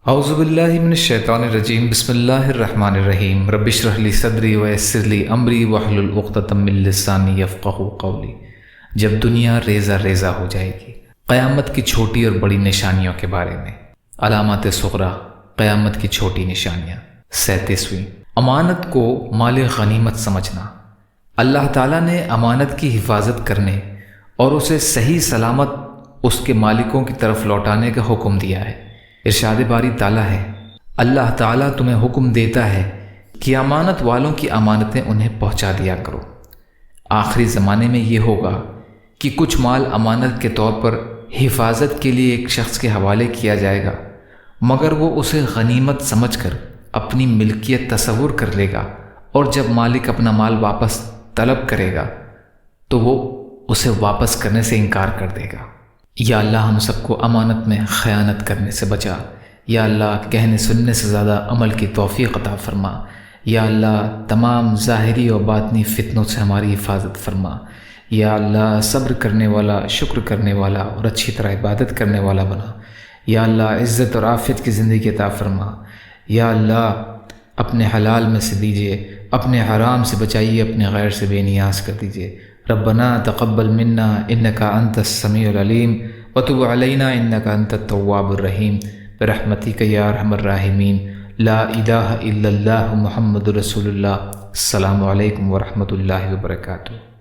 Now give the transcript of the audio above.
اعوذ باللہ من الشیطان الرجیم بسم اللہ الرحمن الرحیم رب اشرح لی صدری ویسر لی امری واحلل عقدۃ من لسانی یفقہوا قولی۔ جب دنیا ریزہ ریزہ ہو جائے گی۔ قیامت کی چھوٹی اور بڑی نشانیوں کے بارے میں علامات صغریٰ، قیامت کی چھوٹی نشانیاں۔ 37ویں، امانت کو مال غنیمت سمجھنا۔ اللہ تعالیٰ نے امانت کی حفاظت کرنے اور اسے صحیح سلامت اس کے مالکوں کی طرف لوٹانے کا حکم دیا ہے۔ ارشاد باری تعالیٰ ہے، اللہ تعالیٰ تمہیں حکم دیتا ہے کہ امانت والوں کی امانتیں انہیں پہنچا دیا کرو۔ آخری زمانے میں یہ ہوگا کہ کچھ مال امانت کے طور پر حفاظت کے لیے ایک شخص کے حوالے کیا جائے گا، مگر وہ اسے غنیمت سمجھ کر اپنی ملکیت تصور کر لے گا، اور جب مالک اپنا مال واپس طلب کرے گا تو وہ اسے واپس کرنے سے انکار کر دے گا۔ یا اللہ ہم سب کو امانت میں خیانت کرنے سے بچا۔ یا اللہ کہنے سننے سے زیادہ عمل کی توفیق عطا فرما۔ یا اللہ تمام ظاہری و باطنی فتنوں سے ہماری حفاظت فرما۔ یا اللہ صبر کرنے والا، شکر کرنے والا اور اچھی طرح عبادت کرنے والا بنا۔ یا اللہ عزت اور عافیت کی زندگی عطا فرما۔ یا اللہ اپنے حلال میں سے دیجیے، اپنے حرام سے بچائیے، اپنے غیر سے بے نیاز کر دیجیے۔ ربنا تقبل منا انک انت السمیع العلیم وتب علینا انک انت التواب الرحیم برحمتک یا ارحم الراحمین۔ لا الہ الا اللہ محمد رسول اللہ۔ السلام علیکم ورحمۃ اللہ وبرکاتہ۔